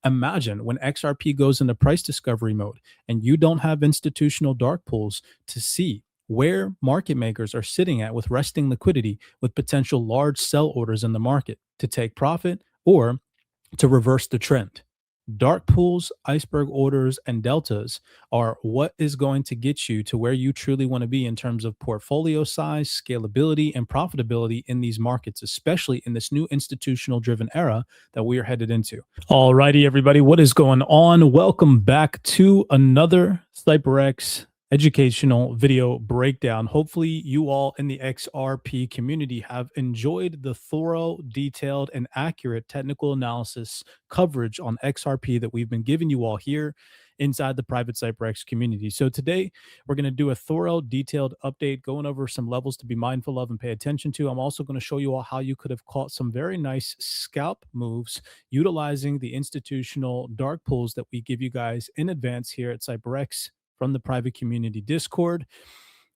Imagine when XRP goes into price discovery mode and you don't have institutional dark pools to see where market makers are sitting at with resting liquidity with potential large sell orders in the market to take profit or to reverse the trend. Dark pools, iceberg orders, and deltas are what is going to get you to where you truly want to be in terms of portfolio size, scalability, and profitability in these markets, especially in this new institutional driven era that we are headed into. Alrighty, everybody, what is going on? Welcome back to another CYPRX educational video breakdown. Hopefully you all in the XRP community have enjoyed the thorough, detailed, and accurate technical analysis coverage on XRP that we've been giving you all here inside the private CYPRX community. So today we're going to do a thorough, detailed update, going over some levels to be mindful of and pay attention to. I'm also going to show you all how you could have caught some very nice scalp moves utilizing the institutional dark pools that we give you guys in advance here at CYPRX from the private community Discord.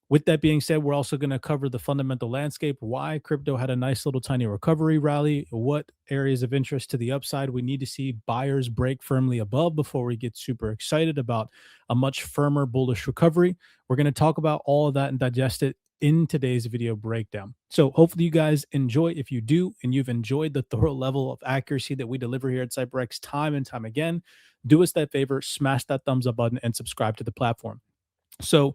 With that being said, we're also going to cover the fundamental landscape, why crypto had a nice little tiny recovery rally, what areas of interest to the upside we need to see buyers break firmly above before we get super excited about a much firmer bullish recovery. We're going to talk about all of that and digest it in today's video breakdown. So hopefully you guys enjoy. If you do, and you've enjoyed the thorough level of accuracy that we deliver here at CYPRX time and time again, do us that favor, smash that thumbs up button and subscribe to the platform. So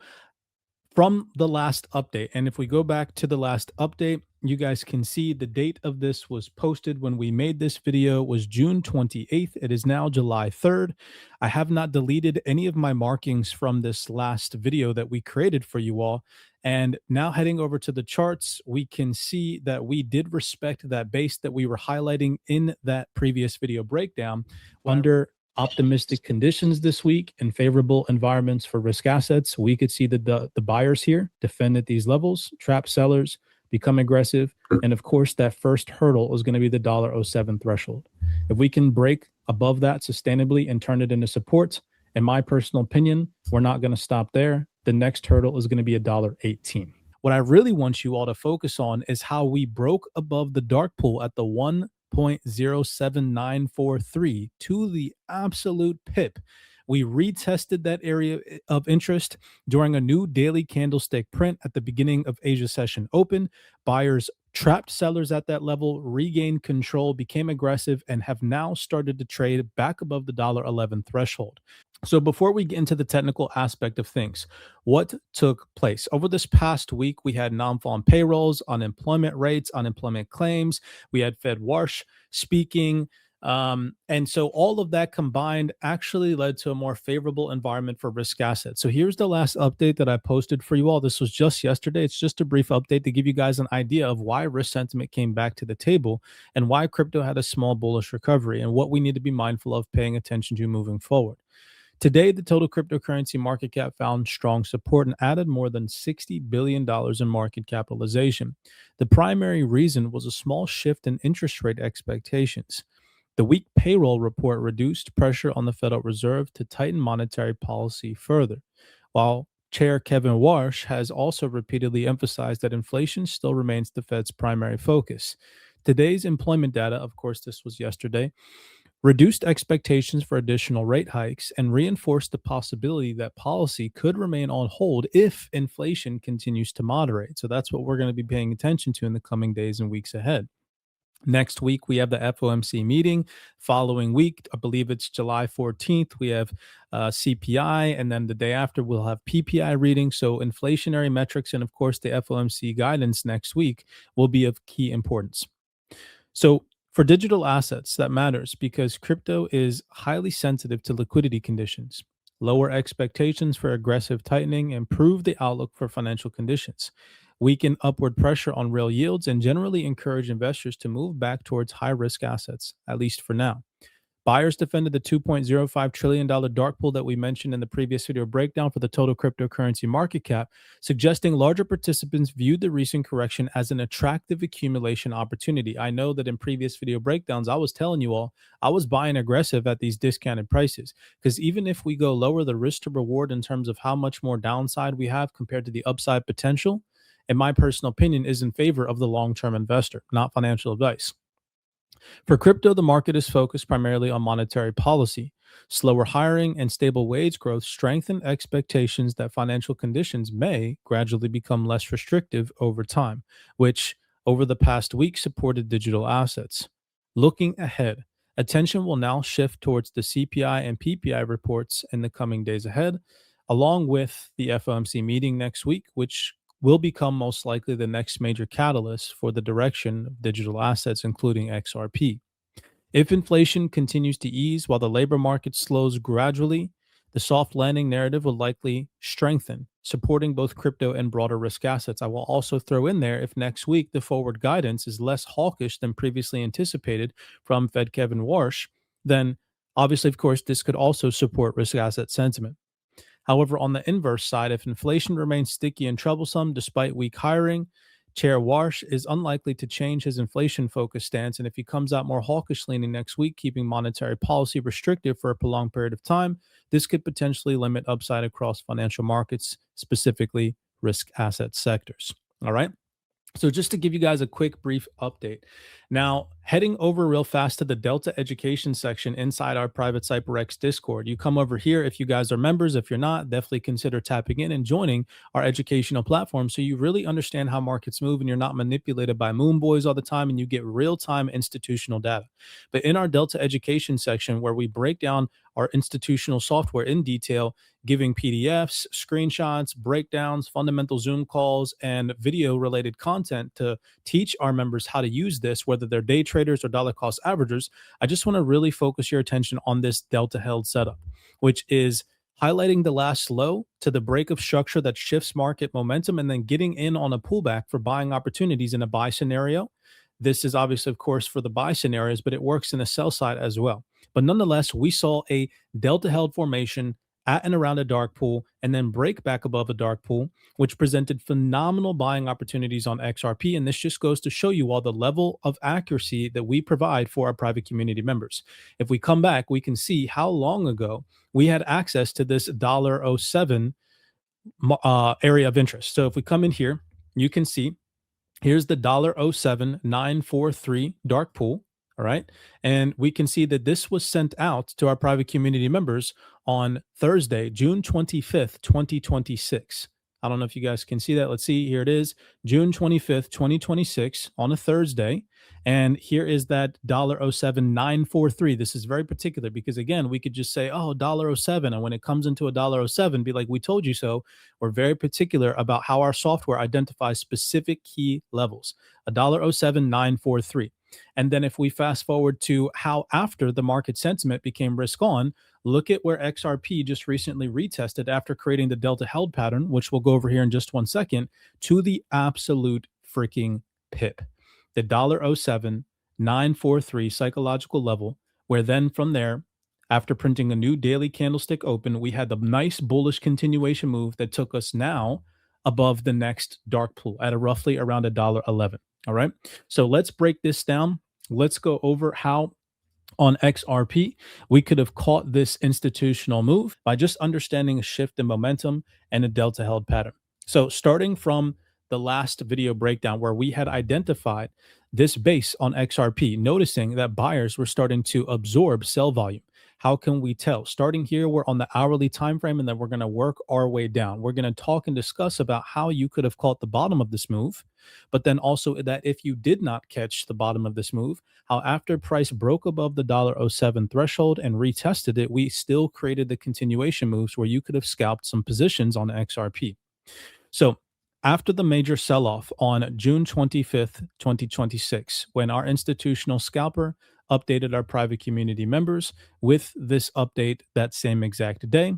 from the last update, and if we go back to the last update, you guys can see the date of this was posted when we made this video was June 28th. It is now July 3rd. I have not deleted any of my markings from this last video that we created for you all. And now heading over to the charts, we can see that we did respect that base that we were highlighting in that previous video breakdown under optimistic conditions this week and favorable environments for risk assets. We could see that the buyers here defend at these levels, trap sellers, become aggressive. And of course, that first hurdle is going to be the $1.07 threshold. If we can break above that sustainably and turn it into support, in my personal opinion, we're not going to stop there. The next hurdle is going to be $1.18. What I really want you all to focus on is how we broke above the dark pool at the 1.07943 to the absolute pip. We retested that area of interest during a new daily candlestick print at the beginning of Asia session open. Buyers trapped sellers at that level, regained control, became aggressive, and have now started to trade back above the $1.11 threshold. So before we get into the technical aspect of things, what took place? Over this past week, we had non-farm payrolls, unemployment rates, unemployment claims. We had Fed Warsh speaking. And so all of that combined actually led to a more favorable environment for risk assets. So here's the last update that I posted for you all. This was just yesterday. It's just a brief update to give you guys an idea of why risk sentiment came back to the table and why crypto had a small bullish recovery and what we need to be mindful of paying attention to moving forward. Today, the total cryptocurrency market cap found strong support and added more than $60 billion in market capitalization. The primary reason was a small shift in interest rate expectations. The weak payroll report reduced pressure on the Federal Reserve to tighten monetary policy further, while Chair Kevin Warsh has also repeatedly emphasized that inflation still remains the Fed's primary focus. Today's employment data, of course, this was yesterday, reduced expectations for additional rate hikes and reinforced the possibility that policy could remain on hold if inflation continues to moderate. So that's what we're going to be paying attention to in the coming days and weeks ahead. Next week, we have the FOMC meeting. Following week, I believe it's July 14th, we have CPI, and then the day after, we'll have PPI readings. So inflationary metrics and, of course, the FOMC guidance next week will be of key importance. So for digital assets, that matters because crypto is highly sensitive to liquidity conditions. Lower expectations for aggressive tightening improve the outlook for financial conditions, weaken upward pressure on real yields, and generally encourage investors to move back towards high-risk assets, at least for now. Buyers defended the $2.05 trillion dark pool that we mentioned in the previous video breakdown for the total cryptocurrency market cap, suggesting larger participants viewed the recent correction as an attractive accumulation opportunity. I know that in previous video breakdowns, I was telling you all, I was buying aggressive at these discounted prices, because even if we go lower the risk to reward in terms of how much more downside we have compared to the upside potential, in my personal opinion, is in favor of the long-term investor, not financial advice. For crypto, the market is focused primarily on monetary policy. Slower hiring and stable wage growth strengthen expectations that financial conditions may gradually become less restrictive over time, which over the past week supported digital assets. Looking ahead, attention will now shift towards the CPI and PPI reports in the coming days ahead, along with the FOMC meeting next week, which will become most likely the next major catalyst for the direction of digital assets, including XRP. If inflation continues to ease while the labor market slows gradually, the soft landing narrative will likely strengthen, supporting both crypto and broader risk assets. I will also throw in there if next week the forward guidance is less hawkish than previously anticipated from Fed Kevin Warsh, then obviously, of course, this could also support risk asset sentiment. However, on the inverse side, if inflation remains sticky and troublesome despite weak hiring, Chair Warsh is unlikely to change his inflation focused stance. And if he comes out more hawkish leaning next week, keeping monetary policy restrictive for a prolonged period of time, this could potentially limit upside across financial markets, specifically risk asset sectors. All right. So, just to give you guys a quick, brief update. Now, heading over real fast to the Delta Education section inside our private CYPRX Discord. You come over here if you guys are members. If you're not, definitely consider tapping in and joining our educational platform so you really understand how markets move and you're not manipulated by moon boys all the time and you get real time institutional data. But in our Delta Education section, where we break down our institutional software in detail, giving PDFs, screenshots, breakdowns, fundamental Zoom calls, and video related content to teach our members how to use this, whether they're day traders or dollar cost averagers. I just want to really focus your attention on this delta held setup, which is highlighting the last low to the break of structure that shifts market momentum and then getting in on a pullback for buying opportunities in a buy scenario. This is obviously, of course, for the buy scenarios, but it works in the sell side as well. But nonetheless, we saw a delta held formation at and around a dark pool and then break back above a dark pool, which presented phenomenal buying opportunities on XRP. And this just goes to show you all the level of accuracy that we provide for our private community members. If we come back, we can see how long ago we had access to this $1.07 area of interest. So if we come in here, you can see here's the $0.07943 dark pool. All right. And we can see that this was sent out to our private community members on Thursday, June 25th, 2026. I don't know if you guys can see that. Let's see. Here it is, June 25th, 2026 on a Thursday. And here is that $0.07943. This is very particular because, again, we could just say, oh, $1.07. And when it comes into a $1.07, be like, we told you so. We're very particular about how our software identifies specific key levels. $0.07943. And then if we fast forward to how after the market sentiment became risk on, look at where XRP just recently retested after creating the delta held pattern, which we'll go over here in just 1 second, to the absolute freaking pip. The $0.07943 psychological level, where then from there, after printing a new daily candlestick open, we had the nice bullish continuation move that took us now above the next dark pool at a roughly around $1.11. All right. So let's break this down. Let's go over how on XRP we could have caught this institutional move by just understanding a shift in momentum and a delta held pattern. So starting from the last video breakdown where we had identified this base on XRP, noticing that buyers were starting to absorb sell volume. How can we tell? Starting here, we're on the hourly time frame, and then we're going to work our way down. We're going to talk and discuss about how you could have caught the bottom of this move, but then also that if you did not catch the bottom of this move, how after price broke above the $0.07 threshold and retested it, we still created the continuation moves where you could have scalped some positions on XRP. So after the major sell-off on June 25th, 2026, when our institutional scalper updated our private community members with this update that same exact day,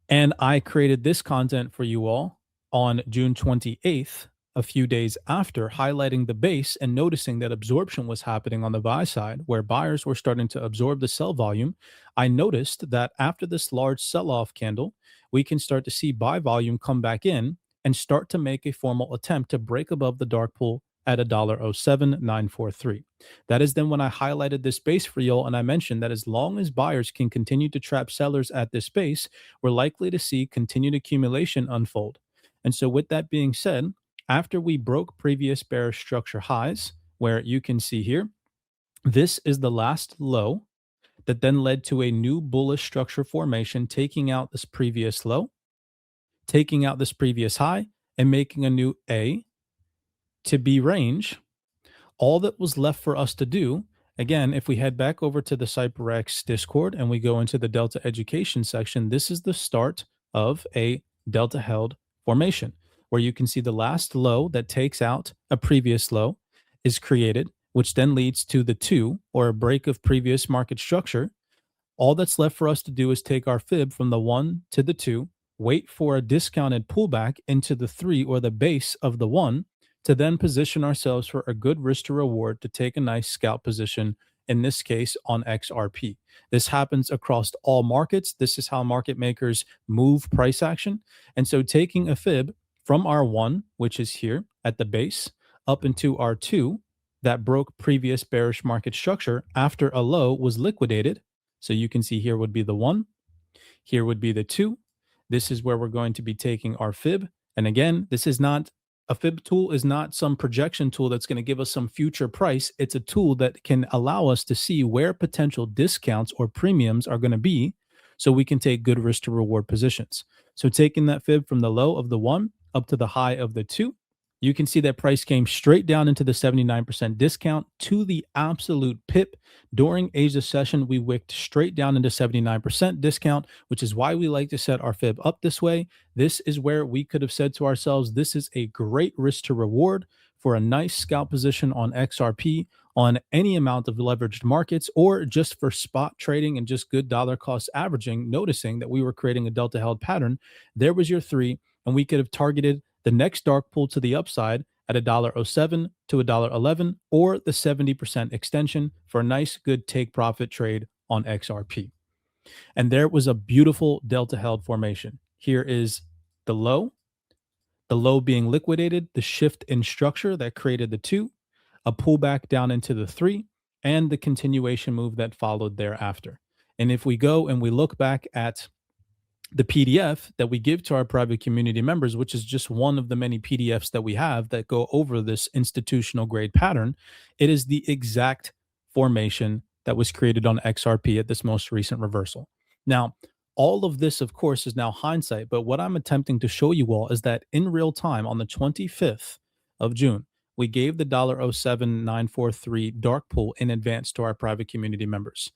and I created this content for you all on June 28th, a few days after, highlighting the base and noticing that absorption was happening on the buy side, where buyers were starting to absorb the sell volume. I noticed that after this large sell-off candle, we can start to see buy volume come back in and start to make a formal attempt to break above the dark pool at $0.07943. That is then when I highlighted this base for y'all, and I mentioned that as long as buyers can continue to trap sellers at this base, we're likely to see continued accumulation unfold. And so with that being said, after we broke previous bearish structure highs, where you can see here, This is the last low that then led to a new bullish structure formation, taking out this previous low, taking out this previous high, and making a new A to B range. All that was left for us to do, again, if we head back over to the CYPRX Discord and we go into the Delta Education section, this is the start of a Delta held formation where you can see the last low that takes out a previous low is created, which then leads to the two or a break of previous market structure. All that's left for us to do is take our fib from the 1 to the 2, wait for a discounted pullback into the 3 or the base of the 1 to then position ourselves for a good risk to reward to take a nice scalp position, in this case on XRP. This happens across all markets. This is how market makers move price action. And so taking a fib from our 1, which is here at the base, up into our 2 that broke previous bearish market structure after a low was liquidated. So you can see here would be the 1, here would be the 2. This is where we're going to be taking our fib. And again, this is not a fib tool is not some projection tool that's going to give us some future price. It's a tool that can allow us to see where potential discounts or premiums are going to be so we can take good risk to reward positions. So taking that fib from the low of the 1 up to the high of the 2, you can see that price came straight down into the 79% discount to the absolute pip. During Asia's session, we wicked straight down into 79% discount, which is why we like to set our fib up this way. This is where we could have said to ourselves, this is a great risk to reward for a nice scalp position on XRP on any amount of leveraged markets, or just for spot trading and just good dollar cost averaging, noticing that we were creating a delta held pattern. There was your 3, and we could have targeted the next dark pool to the upside at $1.07 to $1.11, or the 70% extension for a nice, good take profit trade on XRP. And there was a beautiful delta held formation. Here is the low being liquidated, the shift in structure that created the 2, a pullback down into the 3, and the continuation move that followed thereafter. And if we go and we look back at the PDF that we give to our private community members, which is just one of the many PDFs that we have that go over this institutional grade pattern, it is the exact formation that was created on XRP at this most recent reversal. Now, all of this, of course, is now hindsight, but what I'm attempting to show you all is that in real time on the 25th of June, we gave the $0.07943 dark pool in advance to our private community members.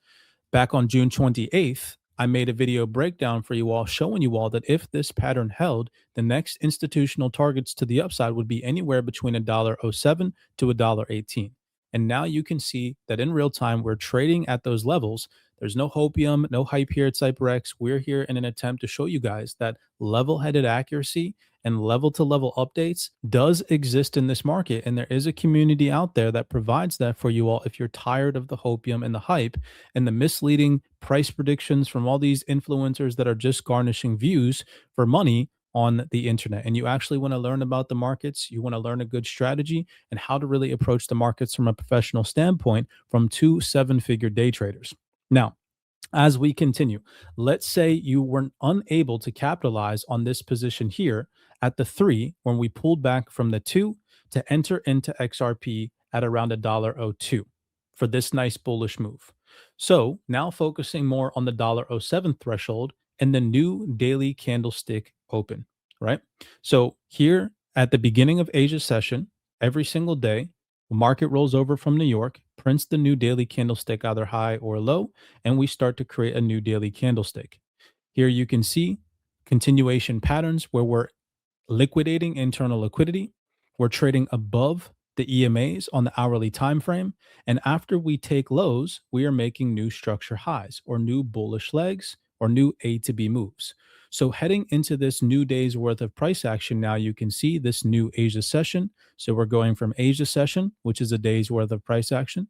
Back on June 28th, I made a video breakdown for you all showing you all that if this pattern held, the next institutional targets to the upside would be anywhere between $1.07 to $1.18. And now you can see that in real time, we're trading at those levels. There's no hopium, no hype here at CYPRX. We're here in an attempt to show you guys that level-headed accuracy and level-to-level updates does exist in this market. And there is a community out there that provides that for you all if you're tired of the hopium and the hype and the misleading price predictions from all these influencers that are just garnishing views for money on the internet. And you actually want to learn about the markets, you want to learn a good strategy and how to really approach the markets from a professional standpoint from 2 7-figure day traders. Now, as we continue, let's say you were unable to capitalize on this position here at the 3 when we pulled back from the 2 to enter into XRP at around $1.02 for this nice bullish move. So now focusing more on the $1.07 threshold and the new daily candlestick open, right? So here at the beginning of Asia session, every single day, market rolls over from New York, prints the new daily candlestick either high or low, and we start to create a new daily candlestick. Here you can see continuation patterns where we're liquidating internal liquidity. We're trading above the EMAs on the hourly time frame, and after we take lows, we are making new structure highs or new bullish legs or new A to B moves. So heading into this new day's worth of price action, now you can see this new Asia session. So we're going from Asia session, which is a day's worth of price action,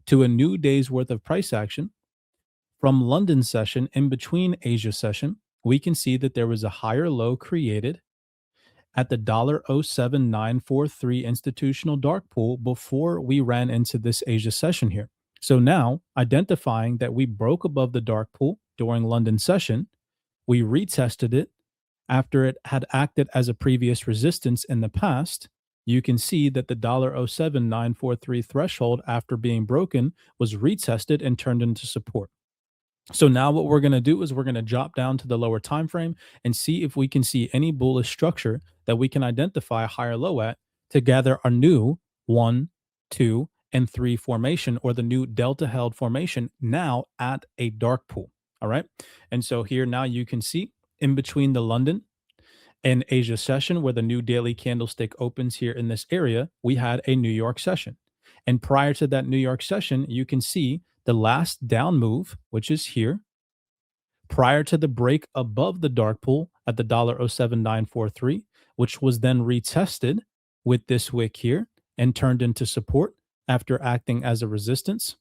to a new day's worth of price action. From London session in between Asia session, we can see that there was a higher low created at the $0.07943 institutional dark pool before we ran into this Asia session here. So now identifying that we broke above the dark pool during London session, we retested it after it had acted as a previous resistance in the past. you can see that the $0.07943 threshold after being broken was retested and turned into support. So now what we're going to do is we're going to drop down to the lower time frame and see if we can see any bullish structure that we can identify a higher low at to gather our new 1, 2, and 3 formation, or the new delta held formation, now at a dark pool. All right. And so here now you can see in between the London and Asia session, where the new daily candlestick opens here in this area, we had a New York session. And prior to that New York session, you can see the last down move, which is here, prior to the break above the dark pool at the $0.07943, which was then retested with this wick here and turned into support after acting as a resistance,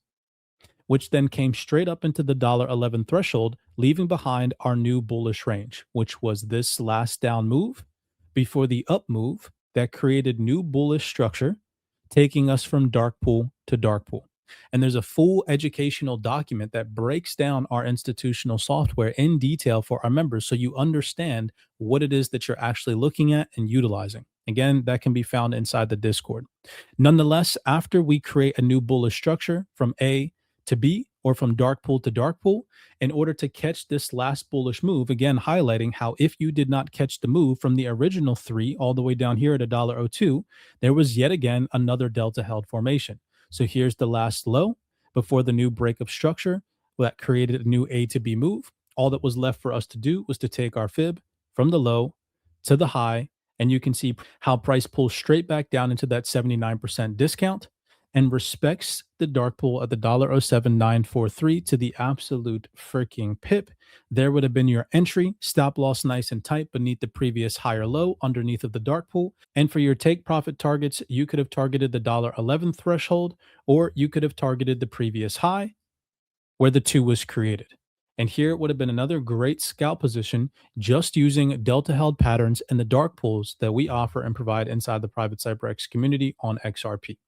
which then came straight up into the $1.11 threshold, leaving behind our new bullish range, which was this last down move before the up move that created new bullish structure, taking us from dark pool to dark pool. And there's a full educational document that breaks down our institutional software in detail for our members so you understand what it is that you're actually looking at and utilizing. Again, that can be found inside the Discord. Nonetheless, after we create a new bullish structure from A to B, or from dark pool to dark pool, in order to catch this last bullish move, again, highlighting how if you did not catch the move from the original 3 all the way down here at $1.02, there was yet again another delta held formation. So here's the last low before the new break of structure that created a new A to B move. All that was left for us to do was to take our fib from the low to the high, and you can see how price pulls straight back down into that 79% discount and respects the dark pool at the $0.07943 to the absolute freaking pip. There would have been your entry, stop loss nice and tight beneath the previous higher low underneath of the dark pool. And for your take profit targets, you could have targeted the $1.11 threshold, or you could have targeted the previous high where the 2 was created. And here it would have been another great scalp position just using delta held patterns and the dark pools that we offer and provide inside the private CYPRX community on XRP.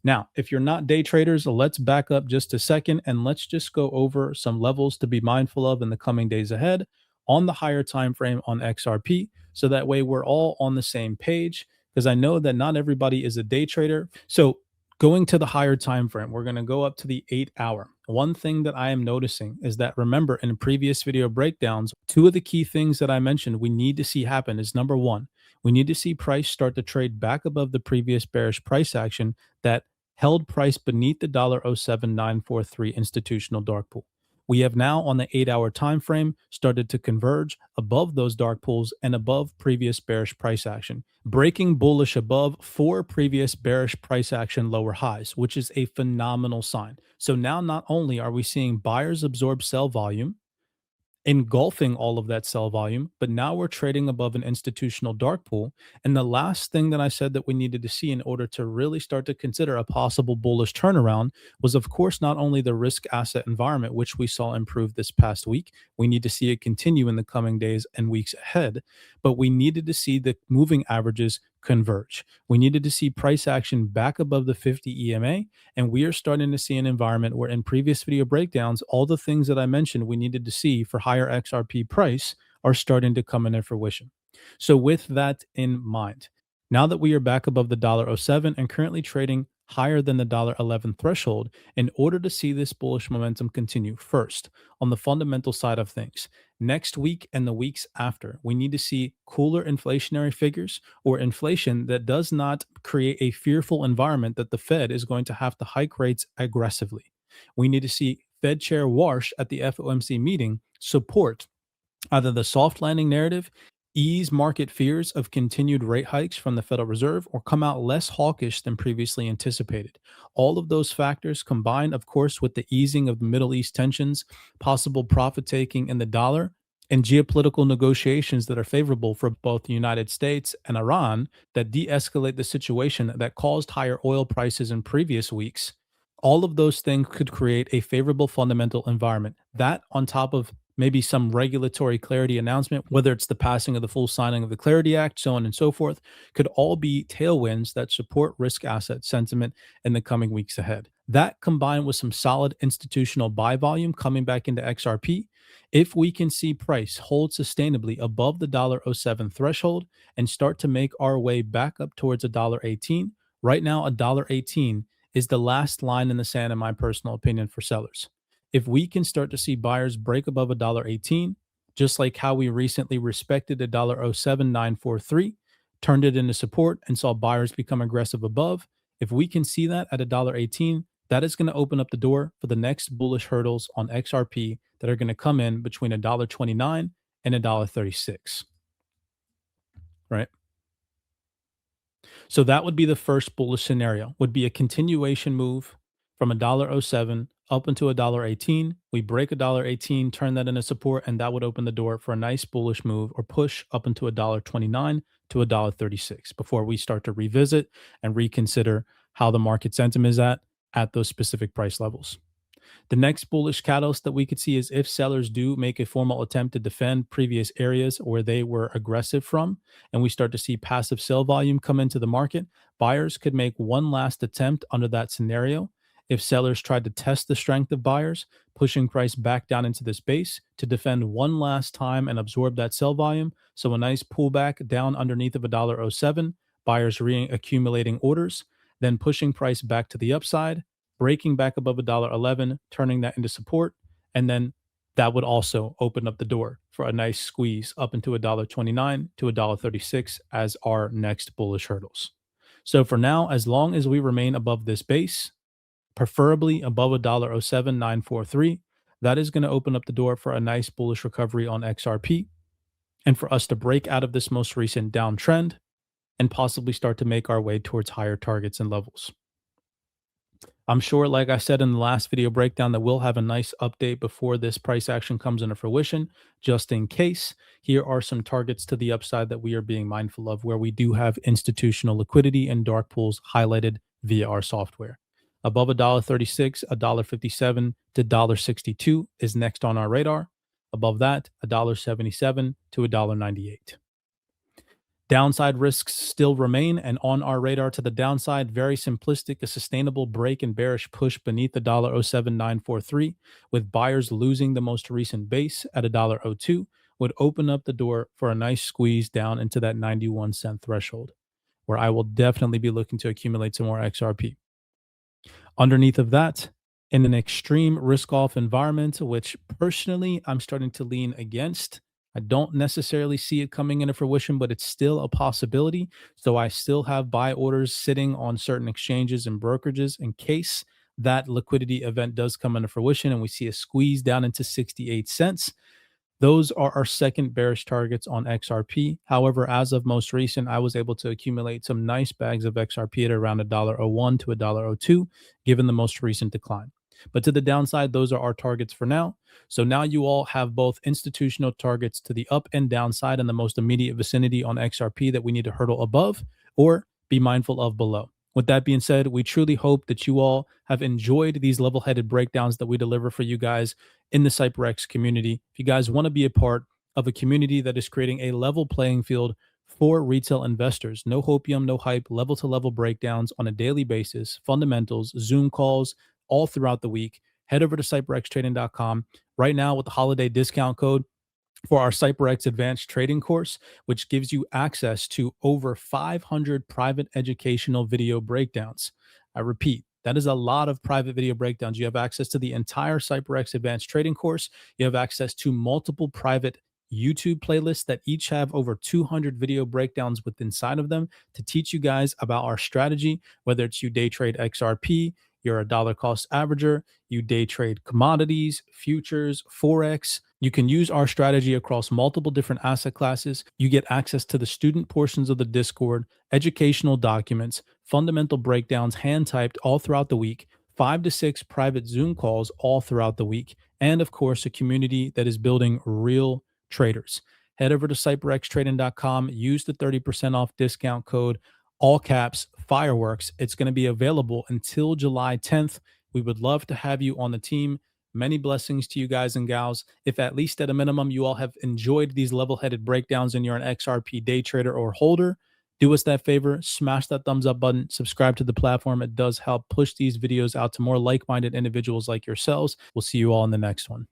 Now, if you're not day traders, let's back up just a second and let's just go over some levels to be mindful of in the coming days ahead on the higher time frame on XRP, so that way we're all on the same page, because I know that not everybody is a day trader. So going to the higher time frame, we're going to go up to the 8-hour. One thing that I am noticing is that, remember, in previous video breakdowns, 2 of the key things that I mentioned we need to see happen is, number 1, we need to see price start to trade back above the previous bearish price action that held price beneath the $0.07943 institutional dark pool. We have now, on the 8-hour time frame, started to converge above those dark pools and above previous bearish price action, breaking bullish above 4 previous bearish price action lower highs, which is a phenomenal sign. So now not only are we seeing buyers absorb sell volume, engulfing all of that sell volume, but now we're trading above an institutional dark pool. And the last thing that I said that we needed to see in order to really start to consider a possible bullish turnaround was, of course, not only the risk asset environment, which we saw improve this past week. We need to see it continue in the coming days and weeks ahead, but we needed to see the moving averages converge. We needed to see price action back above the 50 EMA, and we are starting to see an environment where, in previous video breakdowns, all the things that I mentioned we needed to see for higher XRP price are starting to come into fruition. So with that in mind, now that we are back above the $0.07 and currently trading higher than the $1.11 threshold, in order to see this bullish momentum continue, first, on the fundamental side of things, next week and the weeks after, we need to see cooler inflationary figures, or inflation that does not create a fearful environment that the Fed is going to have to hike rates aggressively. We need to see Fed Chair Warsh at the FOMC meeting support either the soft landing narrative, ease market fears of continued rate hikes from the Federal Reserve, or come out less hawkish than previously anticipated. All of those factors combined, of course, with the easing of the Middle East tensions, possible profit taking in the dollar, and geopolitical negotiations that are favorable for both the United States and Iran that de escalate the situation that caused higher oil prices in previous weeks, All of those things could create a favorable fundamental environment. That, on top of maybe some regulatory clarity announcement, whether it's the passing of the full signing of the Clarity Act, so on and so forth, could all be tailwinds that support risk asset sentiment in the coming weeks ahead. That combined with some solid institutional buy volume coming back into XRP, if we can see price hold sustainably above the $1.07 threshold and start to make our way back up towards $1.18, right now $1.18 is the last line in the sand, in my personal opinion, for sellers. If we can start to see buyers break above $1.18, just like how we recently respected $1.07943, turned it into support and saw buyers become aggressive above, if we can see that at $1.18, that is going to open up the door for the next bullish hurdles on XRP that are going to come in between $1.29 and $1.36, right? So that would be the first bullish scenario, would be a continuation move from $1.07 up into $1.18. We break $1.18, turn that into support, and that would open the door for a nice bullish move or push up into $1.29 to $1.36 before we start to revisit and reconsider how the market sentiment is at those specific price levels. The next bullish catalyst that we could see is if sellers do make a formal attempt to defend previous areas where they were aggressive from, and we start to see passive sell volume come into the market, buyers could make one last attempt under that scenario. If sellers tried to test the strength of buyers, pushing price back down into this base to defend one last time and absorb that sell volume. So a nice pullback down underneath of $1.07, buyers reaccumulating orders, then pushing price back to the upside, breaking back above $1.11, turning that into support, and then that would also open up the door for a nice squeeze up into $1.29 to $1.36 as our next bullish hurdles. So for now, as long as we remain above this base, preferably above $1.07943, that is going to open up the door for a nice bullish recovery on XRP and for us to break out of this most recent downtrend and possibly start to make our way towards higher targets and levels. I'm sure, like I said in the last video breakdown, that we'll have a nice update before this price action comes into fruition. Just in case, here are some targets to the upside that we are being mindful of where we do have institutional liquidity and dark pools highlighted via our software. Above $1.36, $1.57 to $1.62 is next on our radar. Above that, $1.77 to $1.98. Downside risks still remain, and on our radar to the downside, very simplistic, a sustainable break and bearish push beneath the $0.07943, with buyers losing the most recent base at $1.02, would open up the door for a nice squeeze down into that 91-cent threshold, where I will definitely be looking to accumulate some more XRP. Underneath of that, in an extreme risk-off environment, which personally I'm starting to lean against, I don't necessarily see it coming into fruition, but it's still a possibility. So I still have buy orders sitting on certain exchanges and brokerages in case that liquidity event does come into fruition and we see a squeeze down into 68 cents. Those are our second bearish targets on XRP. However, as of most recent, I was able to accumulate some nice bags of XRP at around $1.01 to $1.02, given the most recent decline. But to the downside, those are our targets for now. So now you all have both institutional targets to the up and downside in the most immediate vicinity on XRP that we need to hurdle above or be mindful of below. With that being said, we truly hope that you all have enjoyed these level-headed breakdowns that we deliver for you guys in the CYPRX community. If you guys want to be a part of a community that is creating a level playing field for retail investors, no hopium, no hype, level-to-level breakdowns on a daily basis, fundamentals, Zoom calls, all throughout the week, head over to CYPRXtrading.com. Right now with the holiday discount code for our CYPRX Advanced Trading course, which gives you access to over 500 private educational video breakdowns. I repeat, that is a lot of private video breakdowns. You have access to the entire CYPRX Advanced Trading course. You have access to multiple private YouTube playlists that each have over 200 video breakdowns within inside of them to teach you guys about our strategy, whether it's you day trade XRP, you're a dollar cost averager, you day trade commodities, futures, forex. You can use our strategy across multiple different asset classes. You get access to the student portions of the Discord, educational documents, fundamental breakdowns hand typed all throughout the week, 5 to 6 private Zoom calls all throughout the week, and of course, a community that is building real traders. Head over to CYPRXtrading.com, use the 30% off discount code, all caps, fireworks. It's going to be available until July 10th. We would love to have you on the team. Many blessings to you guys and gals. If at least at a minimum you all have enjoyed these level-headed breakdowns and you're an XRP day trader or holder, do us that favor, smash that thumbs up button, subscribe to the platform. It does help push these videos out to more like-minded individuals like yourselves. We'll see you all in the next one.